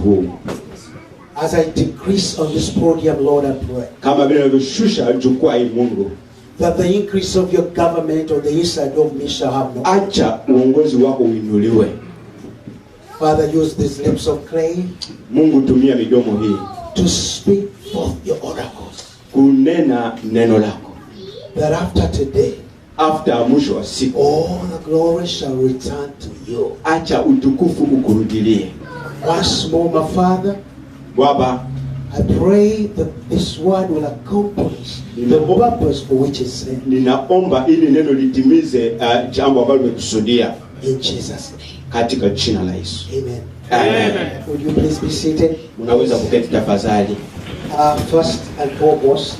huu. As I decrease on this podium, Lord, I pray. Kama vile navyoshusha jukwaa hili Mungu. That the increase of your government on the inside of me shall have no. Acha uongozi wako uinuliwe. Father, use these lips of clay. Mungu tumia midomo hii. To speak forth your oracles. Kunena neno lako. That after today. After mwisho wa siku. All the glory shall return to you. Acha utukufu ukurudilie. Once more, my Father. Baba, I pray that this word will accomplish the purpose for which it's sent. Ninaomba ili neno litimize jambo ambalo umekusudia. In Jesus' name. Katika jina la Yesu. Amen. Amen. Would you please be seated? Unaweza kuketi tafadhali. First and foremost,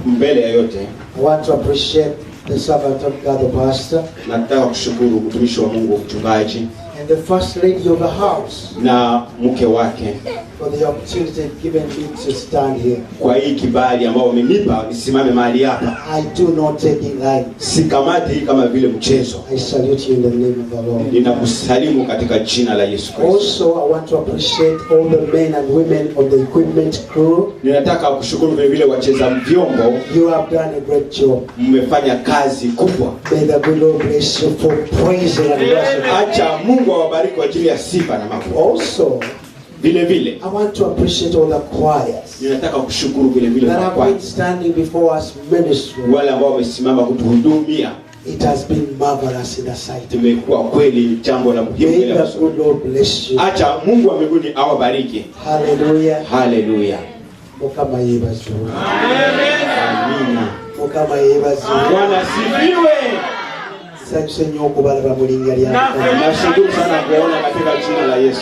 mbele ya yote, I want to appreciate the servant of God, the pastor. Nataka kushukuru mtumishi wa Mungu mchungaji. And the first lady of the house. Na mke wake. For the opportunity given me to stand here. Kwa hii kibali ambao wamenipa nisimame mahali hapa. I do not take it lightly. Sikamati kama vile mchezo. I salute you in the name of the Lord. Ninakusalimu katika jina la Yesu Kristo. Also, I want to appreciate all the men and women of the equipment crew. Ninataka kushukuru vile vile wacheza vyombo. You have done a great job. Mmefanya kazi kubwa. May the good Lord bless you for praising and worshiping. Acha Mungu awabariki kwa ajili ya sifa na makuu. Also, vile vile, I want to appreciate all the choirs. Ninataka kushukuru vile vile that have been standing before us ministry. Wale ambao wamesimama kutuhudumia. It has been marvelous in the sight. Tumekuwa kweli jambo la muhimu. May the good Lord bless you. Acha Mungu wa mbinguni awabariki. Hallelujah. Hallelujah. Mukama yebazo. Amen. Amina. Mukama yebazo. Bwana sifiwe. Nashukuru sana kuona katika jina la Yesu.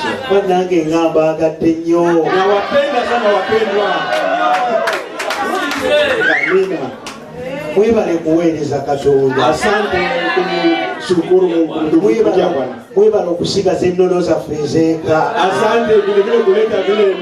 Nange ngamba agadde nnyo. Nawapenda sana wapendwa. Amina. Mwebale kuweereza Katonda. Asante kumshukuru Mungu. Mwebale okusigaza ennono zaffe ezeeka. Asante vile vile kuleta vile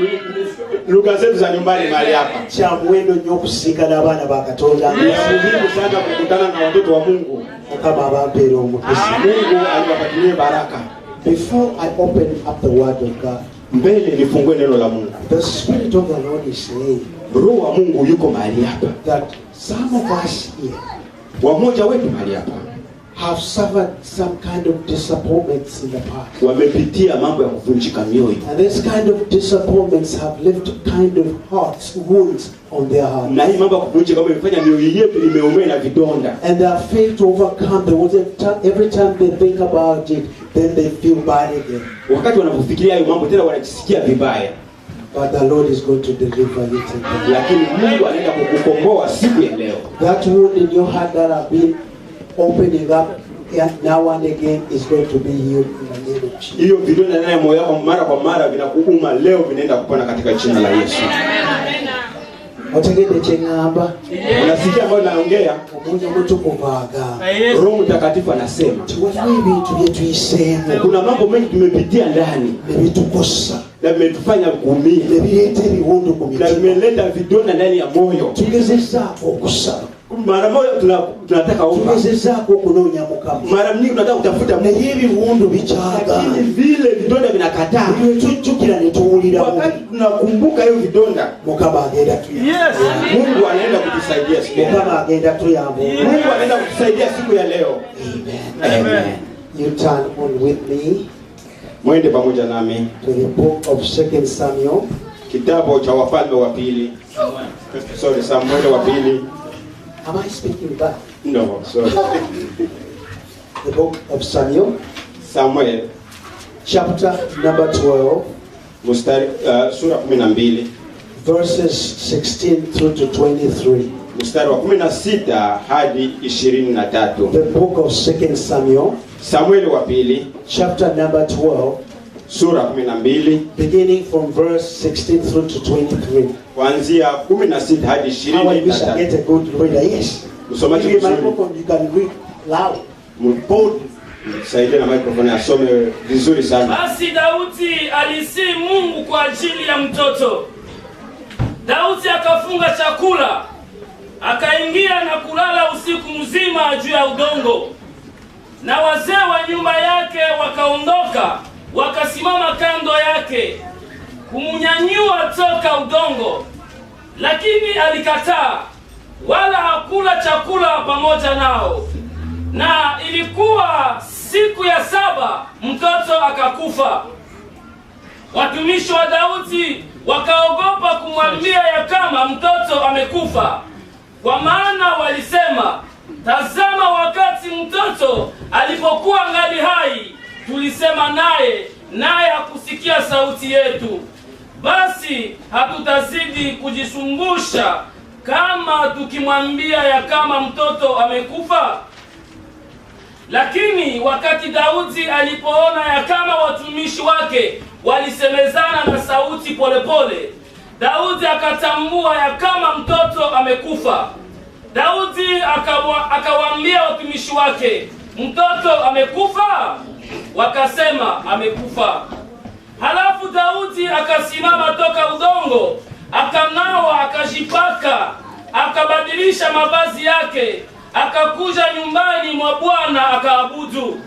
lugha zetu za nyumbani mahali hapa. Kya muwendo nnyo okusiika n'abaana ba Katonda. Ni muhimu sana kukutana na watoto wa Mungu. Mukama abampeera omukisa. Mungu aliwapatilie baraka. Before I open up the word of God, mbele nifungue neno la Mungu. The Spirit of the Lord is saying, Roho wa Mungu yuko mahali hapa. That some of us here, wamoja wetu mahali hapa, have suffered some kind of disappointments in the past. Wamepitia mambo ya kuvunjika mioyo. And this kind of disappointments have left kind of hearts, wounds on their hearts. Na hii mambo ya kuvunjika imefanya mioyo yetu imeumia na vidonda. And they have failed to overcome the wounds. Every time they think about it, then they feel bad again. Wakati wanapofikiria hayo mambo tena wanajisikia vibaya. But the Lord is going to deliver you today. Lakini Mungu anaenda kukukomboa siku ya leo. That wound in your heart that have been opening up now and again is going to be healed in the name of Jesus. Hiyo vidonda ndani ya moyo wako mara kwa mara vinakuuma, leo vinaenda kupona katika jina la Yesu. Otegede chengamba. Unasikia ambao naongea? Mungu mtukufu aga. Roho Mtakatifu anasema kuna mambo mengi tumepitia ndani, vimetukosa na vimetufanya kuumia, na vimeleta vidonda ndani ya moyo. Tugezezako okusa. Mara moja tunataka omba. Tugezezako kunonya Mukama. Mara nyingi tunataka kutafuta Mungu. Hivi viundu vichaga. Lakini vile vidonda vinakataa. Tuchukira netuulira. Wakati tunakumbuka hiyo vidonda, Mukama agenda tu. Yes. Mungu anaenda kutusaidia siku. Mukama agenda tu yabo. Mungu anaenda kutusaidia siku ya leo. Amen. Amen. You turn on with me. Mwende pamoja nami to the book of 2 Samuel. Kitabu cha Wafalme wa pili. Samuel wa pili. Am I speaking back? No, sorry. The book of Samuel. Samuel. Chapter number 12. Mstari sura 12. Verses 16 through to 23. Mstari wa 16 hadi 23. The book of 2 Samuel. Samuel wa pili. Chapter number 12. Sura 12. Beginning from verse 16 through to 23. Kuanzia 16 hadi 23. I wish I get a good reader. Yes. Msomaji mzuri. You can read loud. Bold. Saidia na microphone asome vizuri sana. Basi Daudi alisii Mungu kwa ajili ya mtoto. Daudi akafunga chakula, akaingia na kulala usiku mzima juu ya udongo. Na wazee wa nyumba yake wakaondoka wakasimama kando yake kumnyanyua toka udongo, lakini alikataa, wala hakula chakula pamoja nao. Na ilikuwa siku ya 7 mtoto akakufa. Watumishi wa Daudi wakaogopa kumwambia ya kama mtoto amekufa, kwa maana walisema, tazama, wakati mtoto alipokuwa ngali hai tulisema naye hakusikia sauti yetu. Basi hatutazidi kujisumbusha kama tukimwambia ya kama mtoto amekufa? Lakini wakati Daudi alipoona ya kama watumishi wake walisemezana na sauti polepole, Daudi akatambua ya kama mtoto amekufa. Daudi akawaambia watumishi wake, mtoto amekufa? Wakasema, amekufa. Halafu Daudi akasimama toka udongo, akanawa, akajipaka, akabadilisha mavazi yake, akakuja nyumbani mwa Bwana akaabudu.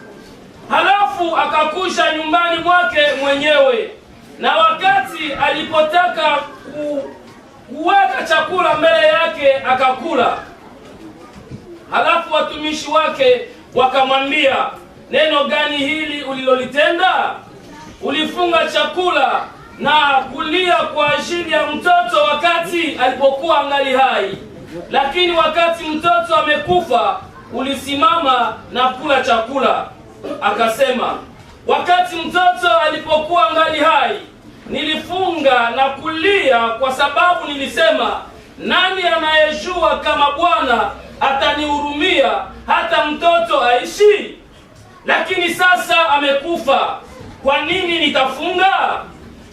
Halafu akakusha nyumbani mwake mwenyewe, na wakati alipotaka kuweka chakula mbele yake akakula. Halafu watumishi wake wakamwambia, neno gani hili ulilolitenda? Ulifunga chakula na kulia kwa ajili ya mtoto wakati alipokuwa angali hai, lakini wakati mtoto amekufa ulisimama na kula chakula. Akasema, wakati mtoto alipokuwa angali hai nilifunga na kulia, kwa sababu nilisema, nani anayejua kama Bwana atanihurumia hata mtoto aishi? Lakini sasa amekufa, kwa nini nitafunga?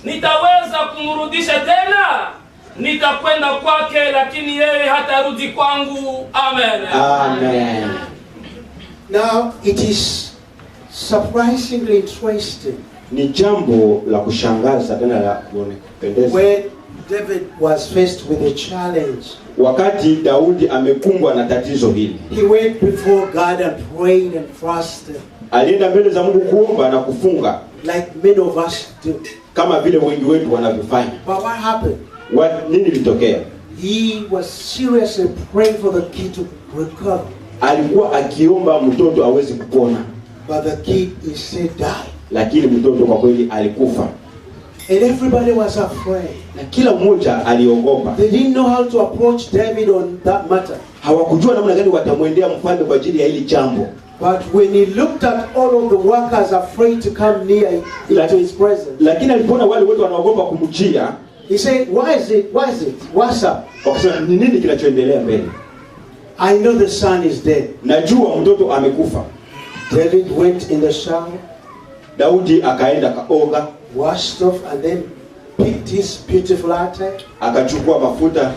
Nitaweza kumrudisha tena? Nitakwenda kwake, lakini yeye hatarudi kwangu. Amen. Amen. Now it is surprisingly interesting. Ni jambo la kushangaza tena la kupendeza. When David was faced with a challenge, wakati Daudi amekumbwa na tatizo hili, he went before God and prayed and fasted. Alienda mbele za Mungu kuomba na kufunga, like many of us do. Kama vile wengi wetu wanavyofanya. But what happened? Nini litokea? He was seriously praying for the kid to recover. Alikuwa akiomba mtoto aweze kupona. But the kid instead died. Lakini mtoto kwa kweli alikufa. And everybody was afraid. Na kila mmoja aliogopa. They didn't know how to approach David on that matter. Hawakujua namna gani watamwendea mfalme kwa ajili ya hili jambo. But when he looked at all of the workers afraid to come near into his presence, lakini alipoona wale wote wanaogopa kumjia, he said, why is it? What's up? Wakasema, ni nini kinachoendelea mbele? I know the son is dead. Najua mtoto amekufa. David went in the shower. Daudi akaenda kaoga, washed off, and then picked his beautiful attire. Akachukua mafuta,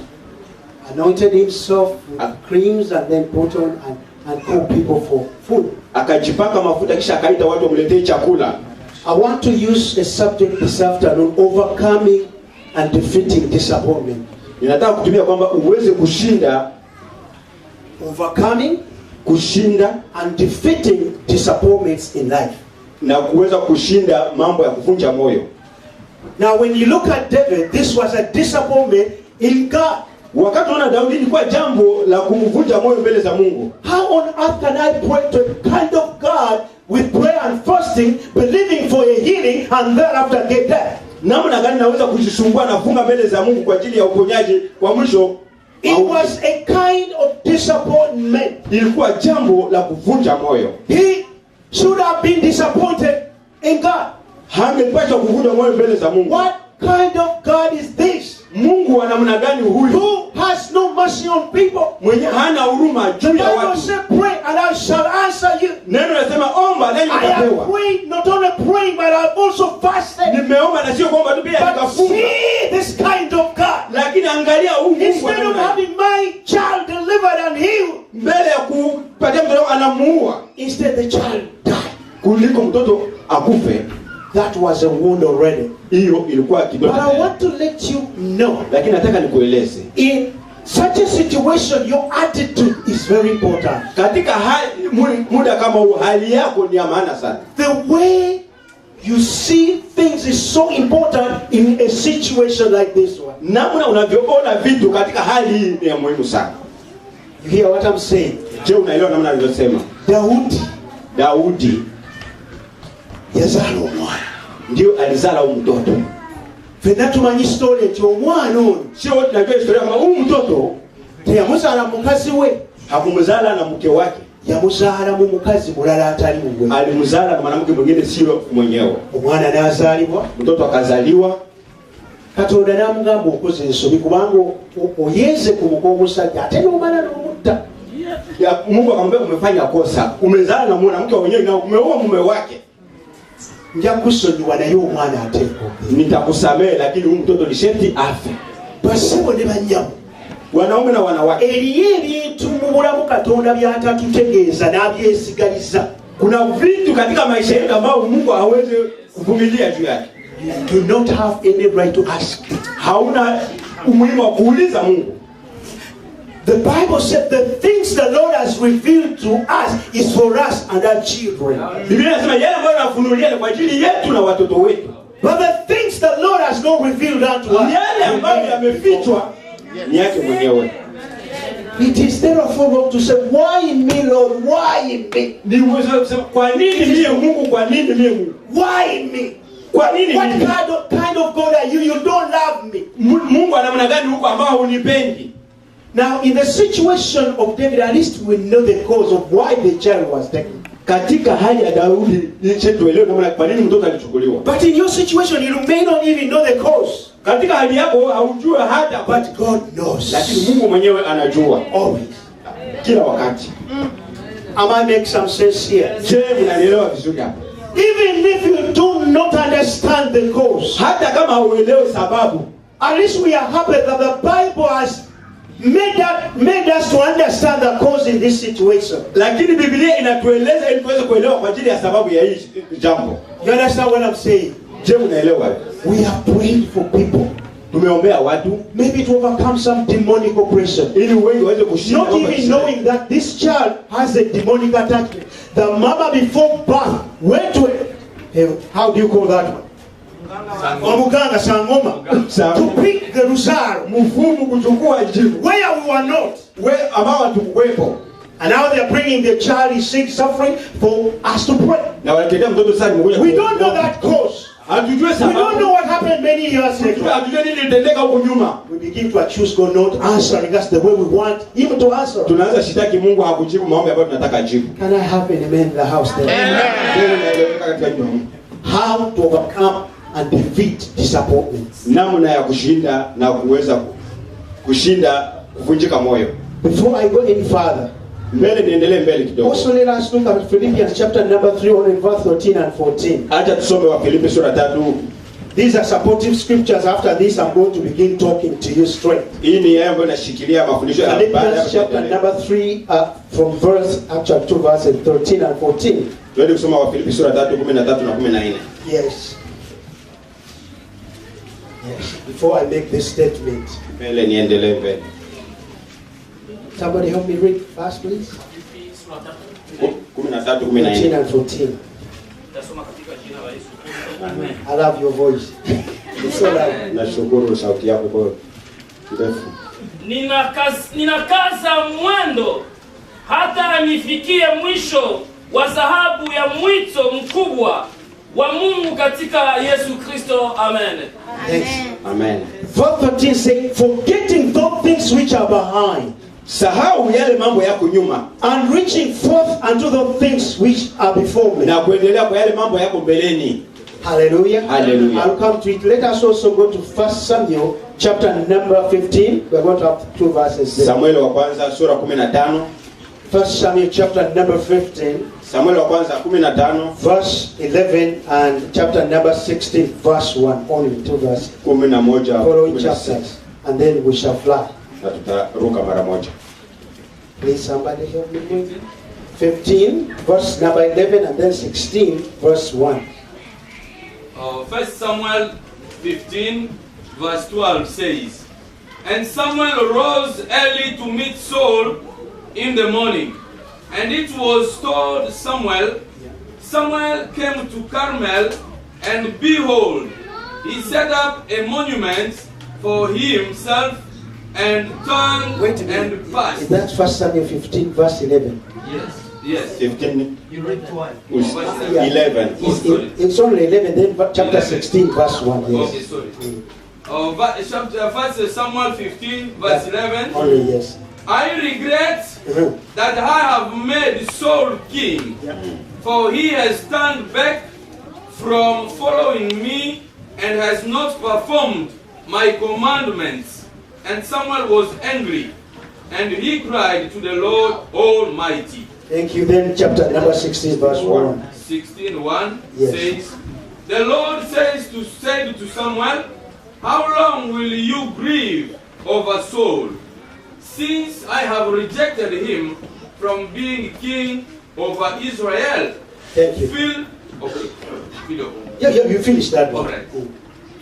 anointed himself with creams, and then put on and called people for food. Akajipaka mafuta kisha akaita watu wamletee chakula. I want to use a subject this afternoon, overcoming and defeating disappointment. Ninataka kutumia kwamba uweze kushinda, overcoming, kushinda and defeating disappointments in life. Na kuweza kushinda mambo ya kuvunja moyo. Now when you look at David, this was a disappointment in God. Wakati unaona Daudi ilikuwa jambo la kumvunja moyo mbele za Mungu. How on earth can I pray to a kind of God with prayer and fasting, believing for a healing, and thereafter get that? Namna gani naweza kujisumbua na funga mbele za Mungu kwa ajili ya uponyaji, kwa mwisho it was a kind of disappointment. Ilikuwa jambo la kuvunja moyo. He should have been disappointed in God. Hangepaswa kuvunja moyo mbele za Mungu. What kind of God is this? Mungu wa namna gani huyu? Who has no mercy on people? Mwenye hana huruma juu ya watu. Say, pray and I shall answer you. Neno nasema omba nanyi mtapewa. I have prayed, not only praying, but I have also fasted. Nimeomba na sio kwamba tu pia nikafunga. See this kind of God. Lakini angalia huu Mungu. Instead of having my child delivered and healed, mbele ya kupatia mtoto anamuua, instead the child died. Kuliko mtoto akufe. That was a wound already. Hiyo ilikuwa kidogo. But I want to let you know. Lakini nataka nikueleze. In such a situation, your attitude is very important. Katika muda kama huu, hali yako ni ya maana sana. The way you see things is so important in a situation like this one. Namna unavyoona vitu katika hali hii ni ya muhimu sana. You hear what I'm saying? Je, unaelewa namna nilivyosema? Daudi yazala omwana. Ndio alizala mtoto. Fena tumanyi story eti omwana ono. Sio wote tunajua historia kama huyu mtoto teyamuzala mukazi we. Hakumzala na mke wake. Yamuzala mu mukazi mulala atali mwe. Alimzala na mwanamke mwingine sio mwenyewe. Omwana nazalibwa, mtoto akazaliwa. Katonda namugamba okoze ensobi kubanga oyeze ku muko omusajja ate n'omala n'omutta. Ya Mungu akamwambia umefanya kosa. Umezala na mwanamke mwenyewe na umeoa mume wake. Nja kusonyiwa naye omwana ateeko. Nitakusamehe lakini huyu mtoto ni sharti afe. Basibo ne banyamu. Wanaume na wanawake. Eriyo ebintu mu bulamu Katonda by'atatutegeeza n'abyesigaliza. Kuna vitu katika maisha yetu ambao Mungu hawezi kuvumilia juu yake. You do not have any right to ask. Hauna umuhimu wa kuuliza Mungu. The Bible said the things the Lord has revealed to us is for us and our children. Biblia inasema yale ambayo anafunulia ni kwa ajili yetu na watoto wetu. But the things the Lord has not revealed unto us, yale ambayo yamefichwa ni yake mwenyewe. It is therefore wrong to say, why me, Lord? Why me? Ni uwezo kusema kwa nini mie Mungu, kwa nini mie Mungu? Why me? Kwa nini What mimi? kind of God are you? You don't love me. Mungu ana namna gani huko ambao hunipendi? Now, in the situation of David, at least we know the cause of why the child was taken. Katika hali ya Daudi, tuelewe namna kwa nini mtoto alichukuliwa. But in your situation, you may not even know the cause. Katika hali yako haujui hata, but God knows. Lakini Mungu mwenyewe anajua. Always. Kila wakati. Am I make some sense here? Je, unanielewa vizuri hapa? Even if you do not understand the cause, hata kama hauelewi sababu, at least we are happy that the Bible has made us to understand the cause in this situation. Lakini Biblia inatueleza ili tuweze kuelewa kwa ajili ya sababu ya hii jambo. You understand what I'm saying? Je, unaelewa? We have prayed for people. Tumeombea watu, maybe to overcome some demonic oppression. Ili wengi waweze kushinda. Not even knowing that this child has a demonic attachment. The mother before birth went to how do you call that one? Omuganga sangoma. To pick the rusaro. Mfumu kuchukua jibu. Where we were not. Where ambao hatukuwepo. And now they are bringing the child is sick, suffering for us to pray. Na wanatetea mtoto sasa mmoja. We don't know that cause. We don't know what happened many years ago. We begin to accuse God not answering us the way we want Him to answer. Tunaanza shitaki Mungu hakujibu maombi ambayo tunataka ajibu. Can I have an amen in the house there? Amen. How to overcome and defeat disappointment. Namna ya kushinda na kuweza kushinda kuvunjika moyo. Before I go any further, mbele niendelee mbele kidogo. Also let us look at Philippians chapter number 3 on verse 13 and 14. Acha tusome wa Filipi sura 3. These are supportive scriptures. After this I'm going to begin talking to you straight. Hii ni yeye ambaye anashikilia mafundisho ya Philippians chapter number 3 from verse actually 2 verses 13 and 14. Twende kusoma wa Filipi sura 3:13 na 14. Yes. Yes. Before I make this statement. Mbele niendelee mbele. Somebody help me read fast, please. 13:14 and 14. I love your voice. It's so loud. Nashukuru sauti yako kwa kirefu. Ninakaza mwendo hata nifikie mwisho wa dhahabu ya mwito mkubwa wa Mungu katika Yesu Kristo. Amen. Amen. Verse 13 says, forgetting those things which are behind. Sahau yale mambo yako nyuma. And reaching forth unto the things which are before me. Na kuendelea kwa yale mambo yako mbeleni. Hallelujah. Hallelujah. I'll come to it. Let us also go to 1 Samuel chapter number 15. We're going to have 2 verses there. Samuel wa kwanza sura 15. 1 Samuel chapter number 15. Samuel wa kwanza 15 verse 11 and chapter number 16 verse 1. Only 2 verses. 11 following chapters. And then we shall fly. Na tutaruka mara moja. Please somebody help me with 15 verse number 11 and then 16 verse 1. 1 Samuel 15 verse 12 says, and Samuel rose early to meet Saul in the morning, and it was told Samuel came to Carmel, And behold, he set up a monument for himself and turned Wait a minute. and passed. That's 1 Samuel 15, verse 11. Yes. 15, You read twice. 11. It's only 11, then chapter 16, verse 1. Yes. Okay, sorry. Chapter 1 Samuel 15, verse 11. Only, yes. I regret that I have made Saul king, for he has turned back from following me and has not performed my commandments. And Samuel was angry, and he cried to the Lord Almighty. Thank you. Then chapter number 16, verse 1. 16:1 Yes. says, the Lord said to Samuel, how long will you grieve over Saul, since I have rejected him from being king over Israel? Thank you. Fill Yeah, you finished that one. All right.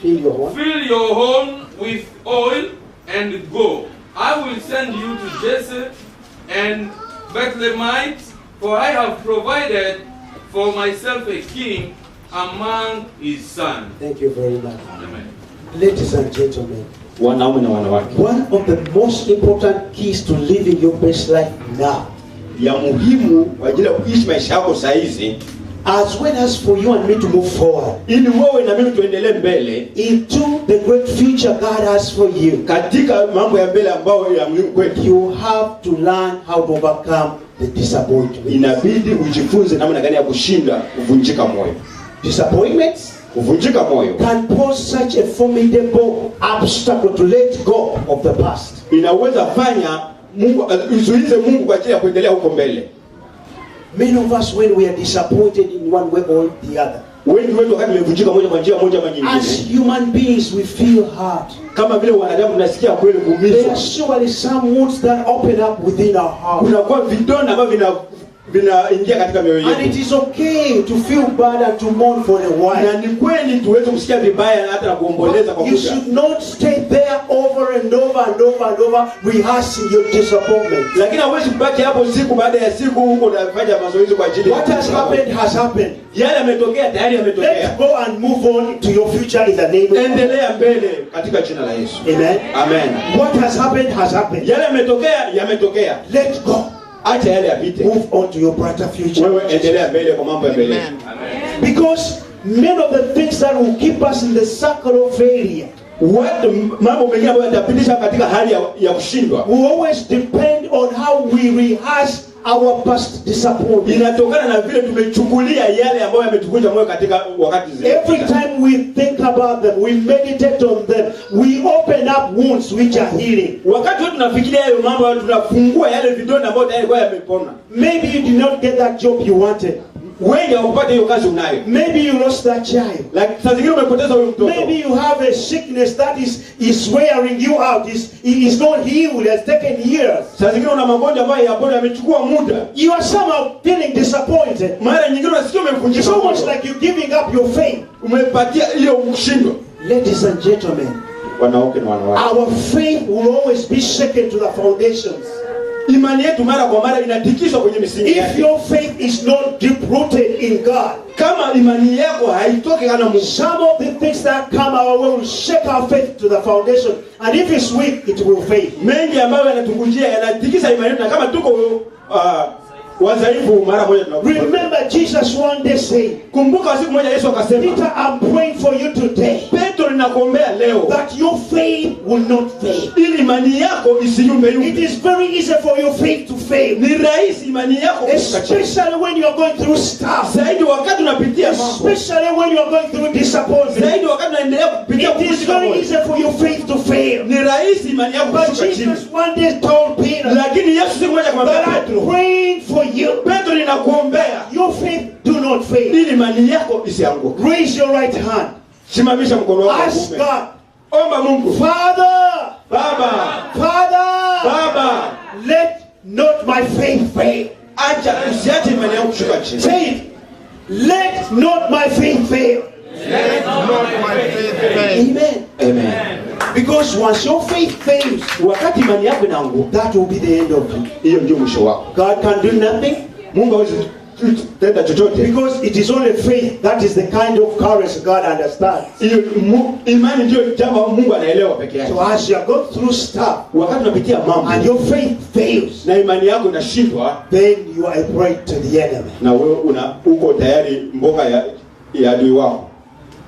Fill your one. Fill your horn with oil and go. I will send you to Jesse and Bethlehemite, for I have provided for myself a king among his sons. Thank you very much. Amen. Ladies and gentlemen, Wanaume na wanawake, one of the most important keys to living your best life now, ya muhimu kwa ajili ya kuishi maisha yako saa hizi, as well as for you and me to move forward ili wewe na mimi tuendelee mbele into the great future God has for you, katika mambo ya mbele ambayo ya muhimu kwetu, you have to learn how to overcome the disappointment. inabidi ujifunze namna gani ya kushinda kuvunjika moyo. Disappointments Kuvunjika moyo can pose such a formidable obstacle to let go of the past. inaweza fanya Mungu uzuize Mungu kwa ajili ya kuendelea huko mbele. Many of us, when we are disappointed in one way or the other, Wengi wetu wakati tumevunjika moja kwa njia moja ama as nyingine, human beings we feel hurt. kama vile wanadamu tunasikia kweli There kuumizwa. are surely some wounds that open up within our heart. Kuna kwa vidonda ambavyo vinaingia katika mioyo And it yetu. is okay to feel bad and to mourn for a while. Na ni kweli tuweze kusikia vibaya na hata na kuomboleza kwa You muda. should not stay there over and over and over and over rehearsing your disappointment. Lakini hauwezi kubaki hapo siku baada ya siku huko unafanya mazoezi kwa ajili ya What has happened has happened. Yale yametokea tayari yametokea. Let's go and move on to your future in the name of God. Endelea mbele katika jina la Yesu. Amen. Amen. What has happened has happened. Yale yametokea yametokea. Let go. Acha yale yapite. Move on to your brighter future. Wewe endelea mbele kwa mambo ya mbele. Because many of the things that will keep us in the circle of failure Mambo mengine ambayo yatapitisha katika hali ya kushindwa will always depend on how we rehearse our past disappointment. inatokana na vile tumechukulia yale ambayo yametuvunja moyo katika wakati zile. Every time we think about them, we meditate on them, we open up wounds which are healing. Wakati wetu tunafikiria hayo mambo, tunafungua yale vidonda ambayo tayari kwa yamepona. Maybe you did not get that job you wanted. Wengi hawakupata hiyo kazi unayo. Maybe you lost that child. Like saa zingine umepoteza huyo mtoto. Maybe you have a sickness that is wearing you out. Is not healed. It has taken years. Saa zingine una magonjwa ambayo yapona yamechukua muda. You are somehow feeling disappointed. Mara nyingine unasikia It's umevunjika almost moyo. like you're giving up your faith. Umepatia hiyo kushindwa. Ladies and gentlemen, Wanawake na wanawake. our faith will always be shaken to the foundations. Imani yetu mara kwa mara inatikiswa kwenye misingi If yake. your faith is not deep rooted in God, Kama imani yako haitoki kana Mungu, some of the things that come our way will shake our faith to the foundation. And if it's weak, it will fail. mengi ambayo yanatungujia yanatikisa imani yetu, na kama tuko wadhaifu mara moja tunakufa. Remember Jesus one day said, Kumbuka siku moja Yesu akasema, Peter, I'm praying for you today Petro, ninakuombea leo that your faith will not fail. ili imani yako isiyumbe It yumbe. is very easy for your faith to fail, Ni rahisi imani yako kushuka chini. especially when you are going through stuff, Zaidi wakati unapitia mambo. especially when you are going through disappointment. Zaidi wakati unaendelea kupitia It is kuvunjika very moyo. easy for your faith to fail. Ni rahisi imani yako But kushuka chini. Jesus one day told Peter Lakini Yesu siku moja akamwambia that I'm Petro, praying for you. Petro, ninakuombea Your faith do not fail. ili imani yako isianguke. Raise your right hand. Simamisha mkono wako wa Ask kuume. God, Omba Mungu. Father, Baba, Father, let not my faith fail. acha usiache imani yangu kushuka chini. Say it. Let not my faith fail. Amen. Amen. Because once your faith fails, Wakati imani yako inaanguka, that will be the end of you. hiyo ndio mwisho wako. God can do nothing. Mungu hawezi tenda chochote. Because it is only faith that is the kind of courage God understands. Imani ndio jambo Mungu anaelewa peke yake. So as you are going through stuff, Wakati unapitia mambo and your faith fails, na imani yako inashindwa, then you are a prey to the enemy. na wewe uko tayari mboga ya adui wako.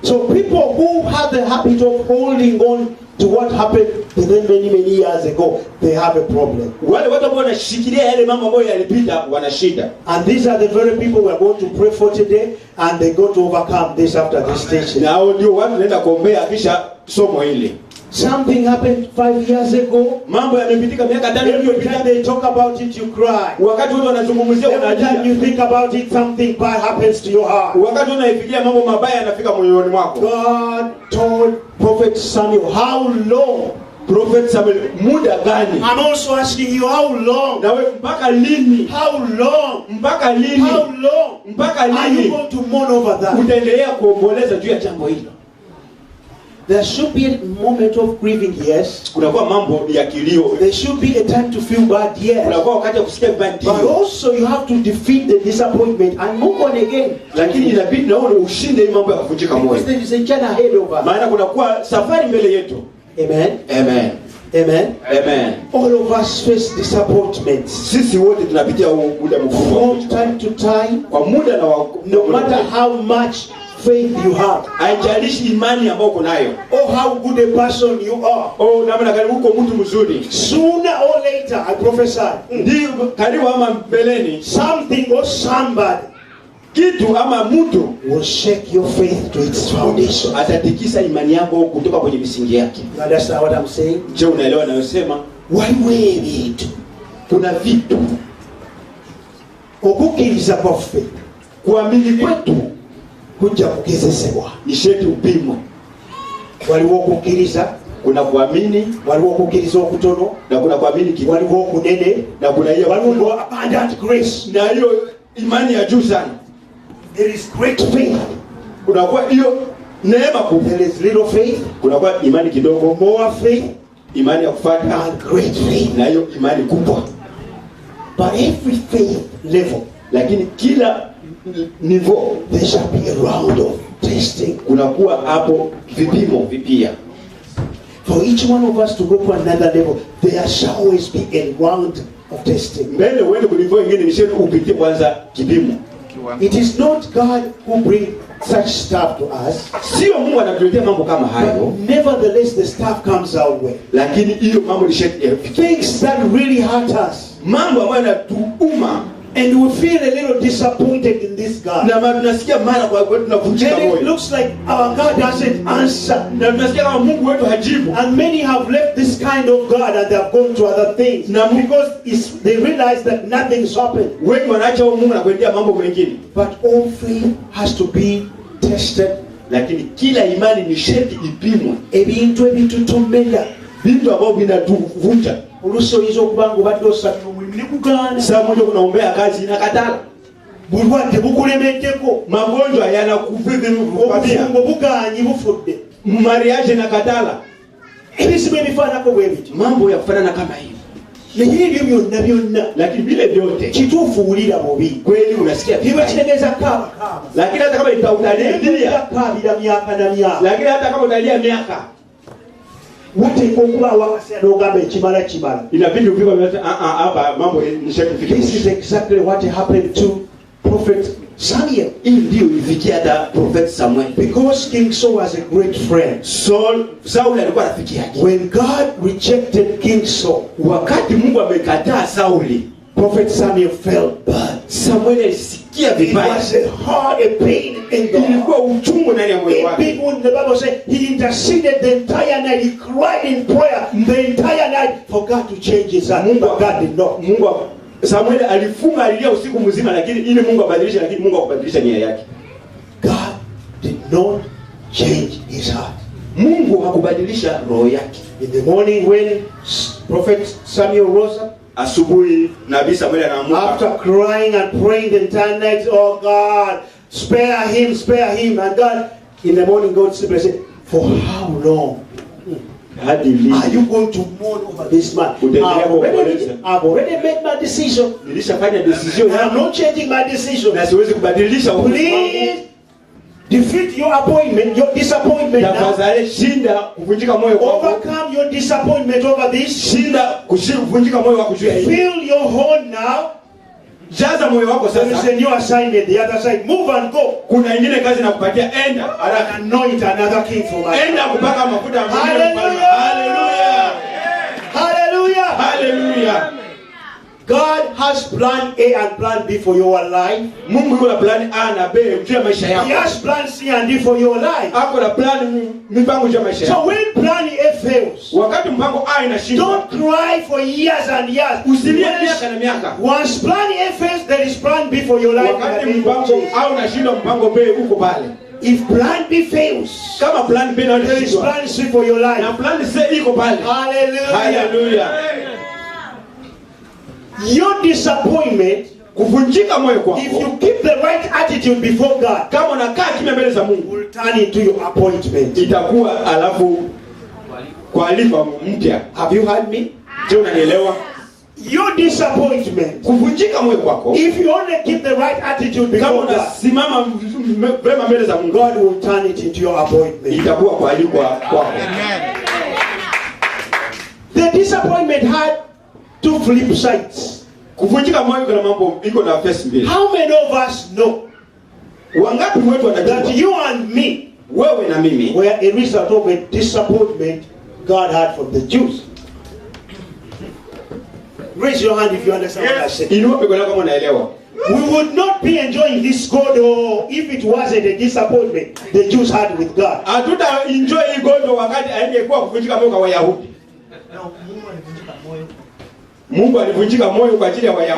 So people who have the habit of holding on to what happened many years ago, they have a problem. Wale watu ambao wanashikilia yale mambo ambayo yalipita wana shida. And these are the very people we are going to pray for today, and they go to overcome this after this station. Na hao ndio watu wanaenda kuombea kisha somo hili. Something happened 5 years ago. Mambo yamepitika miaka 5 Every iliyopita. time they talk about it, you cry. Wakati watu wanazungumzia Every time unalia. you think about it, something bad happens to your heart. Wakati unaifikiria mambo mabaya yanafika moyoni mwako. God told Prophet Samuel, how long? Prophet Samuel, muda gani? I'm also asking you, how long? Na wewe mpaka lini? How long? Mpaka lini? How long? Mpaka Are you lini? going to mourn over that? Utaendelea kuomboleza juu ya jambo hilo. There should be a moment of grieving, yes. Kunakuwa mambo ya kilio. There should be a time to feel bad, yes. Kunakuwa wakati wa kusikia vibaya But ndio. also you have to defeat the disappointment and move on again. Lakini inabidi na wewe ushinde hii mambo ya kuvunjika moyo. Because there is a journey ahead of us. Maana kunakuwa safari mbele yetu. Amen. Amen. Amen. Amen. All of us face disappointments. Sisi wote tunapitia huu muda mkubwa. From time to time, Kwa muda na no matter how much faith you have, haijalishi imani ambayo uko nayo. or how good a person you are, Namna gani uko mtu mzuri. sooner or later, I prophesy, Ndio karibu ama mbeleni something or somebody kitu ama mtu will shake your faith to its foundation. atatikisa imani yako kutoka kwenye misingi yake. You understand what I'm saying? Je, unaelewa ninayosema? Waliwo ebintu Kuna vitu okukkiriza kwaffe kuamini kwetu kujja kugezesebwa. ni sheti upimwe. Waliwo okukkiriza, Kuna kuamini waliwo okukkiriza okutono, na kuna kuamini kidogo waliwo okunene, na kuna hiyo waliwo abundant grace. na hiyo imani ya juu sana. There is great faith. Kuna kwa hiyo neema kubwa. There is little faith, Kuna kwa imani kidogo, more faith, imani ya kufuata and great faith. na hiyo imani kubwa. But every faith level, Lakini kila nivo there shall be a round of testing. kuna kuwa hapo vipimo vipia. For each one of us to go to another level, there shall always be a round of testing. Mbele uende kulivo ingine ni sheti upitie kwanza kipimo. It is not God who brings such stuff to us, Sio Mungu anatuletea mambo kama hayo, but nevertheless the stuff comes our way. lakini hiyo mambo ni sheti ya Things that really hurt us, mambo ambayo yanatuuma and we feel a little disappointed in this God. na tunasikia mara kwa kweli tunavunjika And it moyo. looks like our God doesn't answer. Na tunasikia kama Mungu wetu hajibu. And many have left this kind of God and they have gone to other things. Na Because they realize that nothing's happened. Wengi wanaacha huo Mungu na kuendea mambo mengine. But all faith has to be tested. Lakini kila imani ni sheti ipimwe. Ebintu ebitutomera. Vitu ambavyo vinatuvunja. Oluusi oyinza okuba nga obadde osabira omulimu ne gugaana. Saa moja unaombea kazi inakatala. Bulwadde bukulemeddeko. Magonjwa yanakuvivia. Obufumbo bugaanyi bufudde. Mariage inakatala. Ebizibu ebifaanako bwe biti. Mambo ya kufanana kama hiyo. Naye ebyo byonna byonna. Lakini vile vyote Kituufu wulira bubi. kweli unasikia Biba vibaya. kitegeeza kaaba. Lakini hata kama utalia, Kaabira myaka na myaka. lakini hata kama utalia miaka, Wateeka okubaawo akaseera n'ogamba ekimala kimala. inabidi upigwe mioto. Hapa mambo ni sheti This is kufika. exactly what happened to Prophet Samuel. Hii ndio ilifikia hata Prophet Samuel. Because King Saul was a great friend. Sauli alikuwa rafiki yake. When God rejected King Saul, Wakati Mungu amekataa Sauli, Prophet Samuel felt bad. Samuel alisikia It vibaya. was a hard a pain in the heart. Ilikuwa uchungu ndani ya moyo In wake. big one, the Bible says he interceded the entire night. He cried in prayer the entire night for God to change his heart. But God did not. Samuel alifunga, alilia usiku mzima, lakini ili Mungu abadilishe, lakini Mungu hakubadilisha nia yake. God did not change his heart. Mungu hakubadilisha roho yake. In the morning when Prophet Samuel rose up, Asubuhi nabii Samuel anaamka, after crying and praying the entire night, oh God, spare him, and God, in the morning God simply said, for how long? Are you going to mourn over this man? I've already made my decision. I'm not changing my decision. Please defeat your appointment, your disappointment now. Overcome your disappointment over this. Fill your heart now. There is a new assignment the other side. Move and go. And anoint another king for my life. Hallelujah. Hallelujah. Hallelujah. God has plan A and plan B for your life. He has plan C and D for your life. So when plan A fails, don't cry for years and years. Once plan A fails, there is plan B for your life. If plan B fails, there is plan C for your life. Hallelujah. Hallelujah. Your disappointment, if you keep the right attitude before God, will turn into your appointment. Have you heard me? Your disappointment, if you only keep the right attitude before God, God will turn it into your appointment. The disappointment had two flip sides. How many of us know that you and me were a result of a disappointment God had from the Jews? Raise your hand if you understand what I said. We would not be enjoying this God if it wasn't a disappointment the Jews had with God.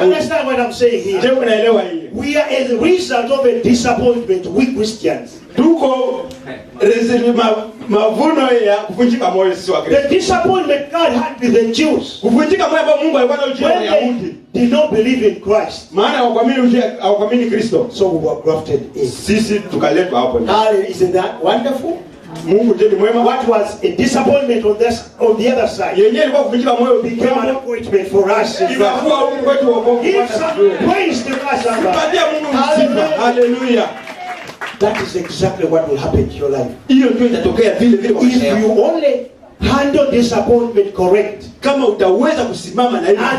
Understand what I'm saying here? We are a result of a disappointment, we Christians. The disappointment God had with the Jews when they did not believe in Christ. So we were grafted in. Isn't that wonderful? What was a disappointment on the other side became an appointment for us. Give some praise to us. Hallelujah. That is exactly what will happen to your life. If you only handle disappointment correct, and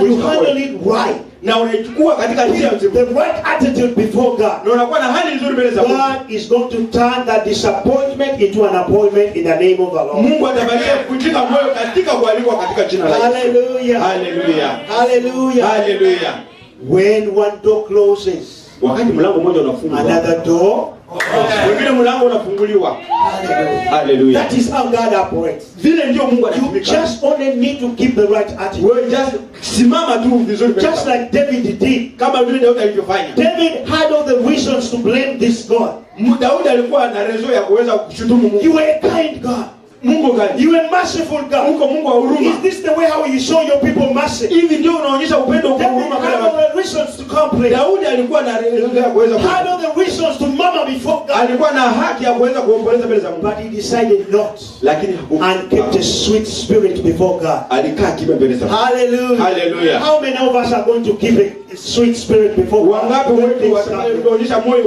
you handle it right, the right attitude before God, God is going to turn that disappointment into an appointment in the name of the Lord. Hallelujah. Hallelujah. Hallelujah. Hallelujah. When one door closes, another door. Hallelujah. That is how God operates. You just only need to keep the right attitude. Just like David did. David had all the reasons to blame this God. You were a kind God. You are merciful God. Is this the way how you show your people mercy? David had all the reasons to complain. Had all the reasons to murmur before God. But he decided not and kept a sweet spirit before God. Hallelujah. Hallelujah. How many of us are going to keep a sweet spirit before God?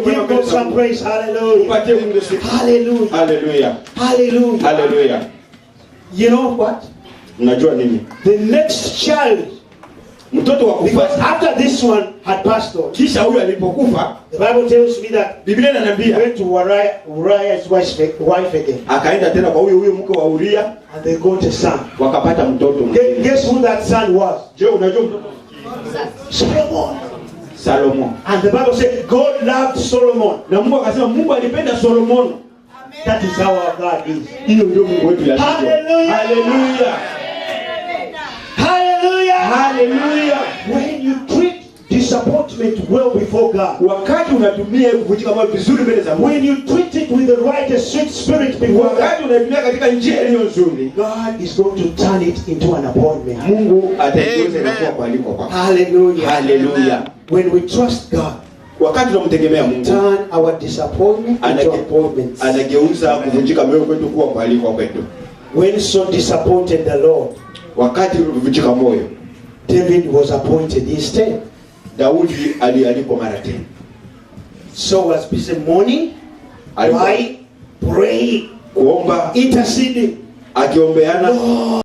Give God some praise. Hallelujah. Hallelujah. Hallelujah. Hallelujah. Hallelujah. You know what? The next child, because after this one had passed on, the Bible tells me that he went to Uriah's wife again, and they got a son. Guess who that son was? Solomon. And the Bible said God loved Solomon. That is how our God is. Hallelujah. Hallelujah. Hallelujah. Hallelujah. When you treat disappointment well before God, when you treat it with the right sweet spirit before God, God is going to turn it into an appointment. Hallelujah. Hallelujah. When we trust God, turn our disappointment into appointments. When Saul disappointed the Lord, wakati ulivunjika moyo, David was appointed instead. Daudi alialikwa mara tena. Saul was busy mourning, why? Praying, kuomba, interceding, akiombeana.